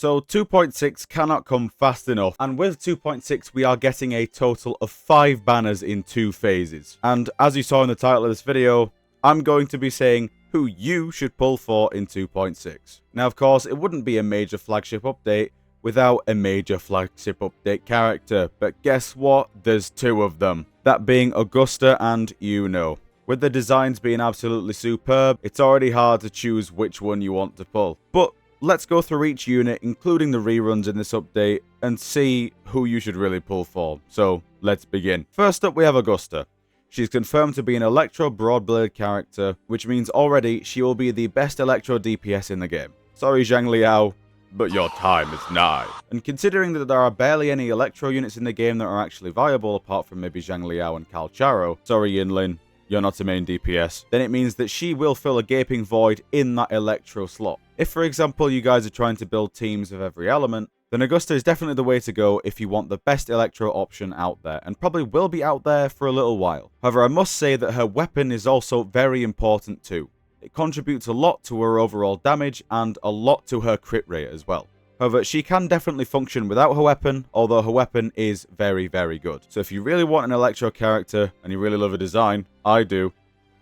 So 2.6 cannot come fast enough, and with 2.6 we are getting a total of 5 banners in 2 phases. And as you saw in the title of this video, I'm going to be saying who you should pull for in 2.6. Now of course, it wouldn't be a major flagship update without a major flagship update character, but guess what? There's 2 of them. That being Augusta and Yuno. With the designs being absolutely superb, it's already hard to choose which one you want to pull. But let's go through each unit, including the reruns in this update, and see who you should really pull for. So let's begin. First up we have Augusta. She's confirmed to be an Electro Broadblade character, which means already she will be the best Electro DPS in the game. Sorry Zhang Liao, but your time is nigh. And considering that there are barely any Electro units in the game that are actually viable apart from maybe Zhang Liao and Calcharo, sorry Yinlin, you're not a main DPS, then it means that she will fill a gaping void in that Electro slot. If for example you guys are trying to build teams of every element, then Augusta is definitely the way to go if you want the best Electro option out there, and probably will be out there for a little while. However, I must say that her weapon is also very important too. It contributes a lot to her overall damage and a lot to her crit rate as well. However, she can definitely function without her weapon, although her weapon is very, very good. So if you really want an Electro character and you really love her design, I do,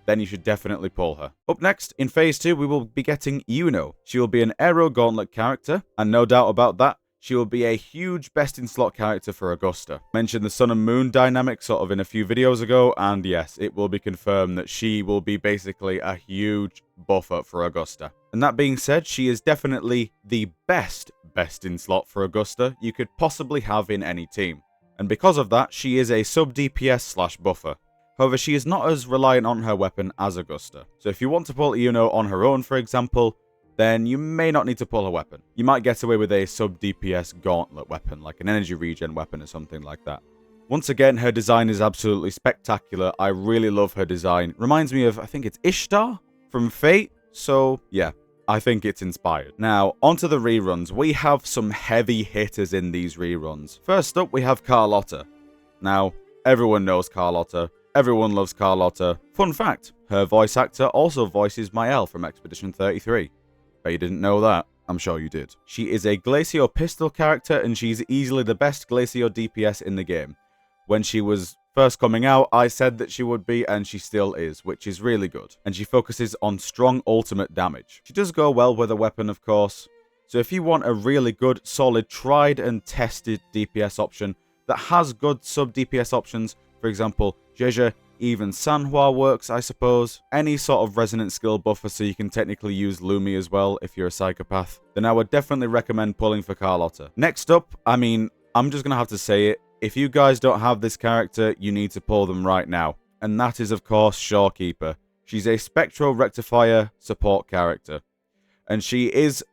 then you should definitely pull her. Up next, in Phase 2, we will be getting Yuno. She will be an Aero Gauntlet character, and no doubt about that, she will be a huge best-in-slot character for Augusta. Mentioned the Sun and Moon dynamic sort of in a few videos ago, and yes, it will be confirmed that she will be basically a huge buffer for Augusta. And that being said, she is definitely the best-in-slot for Augusta you could possibly have in any team. And because of that, she is a sub-DPS / buffer. However, she is not as reliant on her weapon as Augusta. So if you want to pull Yuno on her own, for example, then you may not need to pull her weapon. You might get away with a sub-DPS gauntlet weapon, like an energy regen weapon or something like that. Once again, her design is absolutely spectacular. I really love her design. Reminds me of, I think it's Ishtar from Fate. So yeah, I think it's inspired. Now, onto the reruns. We have some heavy hitters in these reruns. First up, we have Carlotta. Now, everyone knows Carlotta. Everyone loves Carlotta. Fun fact, her voice actor also voices Mael from Expedition 33. Bet you didn't know that. I'm sure you did. She is a Glacio pistol character, and she's easily the best Glacio DPS in the game. When she was first coming out, I said that she would be, and she still is, which is really good. And she focuses on strong ultimate damage. She does go well with a weapon, of course. So if you want a really good, solid, tried and tested DPS option that has good sub-DPS options, for example, Jeje, even Sanhua works, I suppose. Any sort of resonant skill buffer so you can technically use Lumi as well if you're a psychopath, then I would definitely recommend pulling for Carlotta. Next up, I'm just going to have to say it. If you guys don't have this character, you need to pull them right now. And that is, of course, Shorekeeper. She's a Spectral Rectifier support character. And she is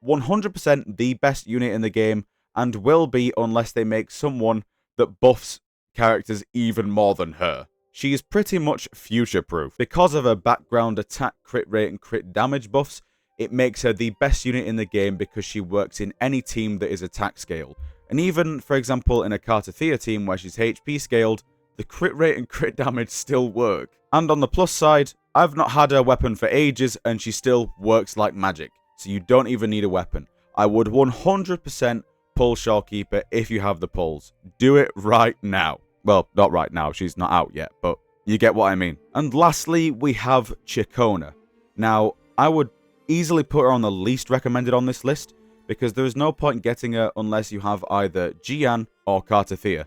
100% the best unit in the game, and will be unless they make someone that buffs characters even more than her. She is pretty much future-proof. Because of her background attack, crit rate, and crit damage buffs, it makes her the best unit in the game because she works in any team that is attack scaled. And even, for example, in a Cartathea team where she's HP scaled, the crit rate and crit damage still work. And on the plus side, I've not had her weapon for ages and she still works like magic. So you don't even need a weapon. I would 100% pull Shorekeeper if you have the pulls. Do it right now. Well, not right now, she's not out yet, but you get what I mean. And lastly, we have Chikona. Now, I would easily put her on the least recommended on this list, because there is no point getting her unless you have either Jian or Cartathea.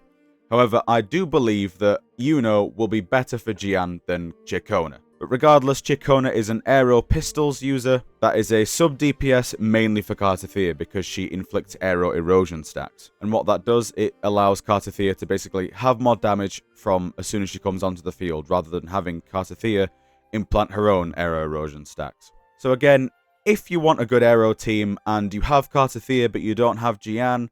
However, I do believe that Yuno will be better for Jian than Chikona. But regardless, Chikona is an Aero Pistols user that is a sub-DPS mainly for Cartathea because she inflicts Aero Erosion stacks. And what that does, it allows Cartathea to basically have more damage from as soon as she comes onto the field, rather than having Cartathea implant her own Aero Erosion stacks. So again, if you want a good Aero team and you have Cartathea but you don't have Jian,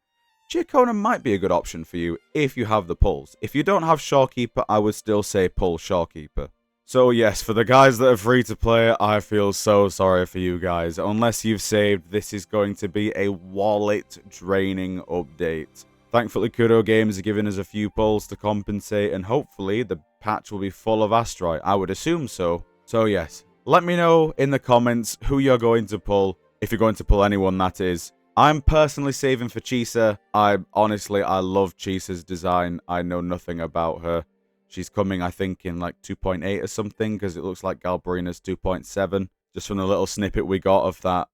Chikona might be a good option for you if you have the pulls. If you don't have Shorekeeper, I would still say pull Shorekeeper. So yes, for the guys that are free to play, I feel so sorry for you guys. Unless you've saved, this is going to be a wallet-draining update. Thankfully, Kuro Games are giving us a few pulls to compensate, and hopefully the patch will be full of Asteroid. I would assume so. So yes, let me know in the comments who you're going to pull, if you're going to pull anyone that is, I'm personally saving for Chisa. I love Chisa's design. I know nothing about her. She's coming, I think, in like 2.8 or something, because it looks like Galbrina's 2.7. Just from the little snippet we got of that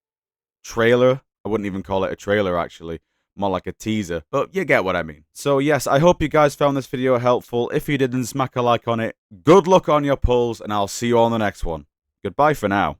trailer. I wouldn't even call it a trailer, actually. More like a teaser. But you get what I mean. So yes, I hope you guys found this video helpful. If you didn't, smack a like on it. Good luck on your pulls, and I'll see you on the next one. Goodbye for now.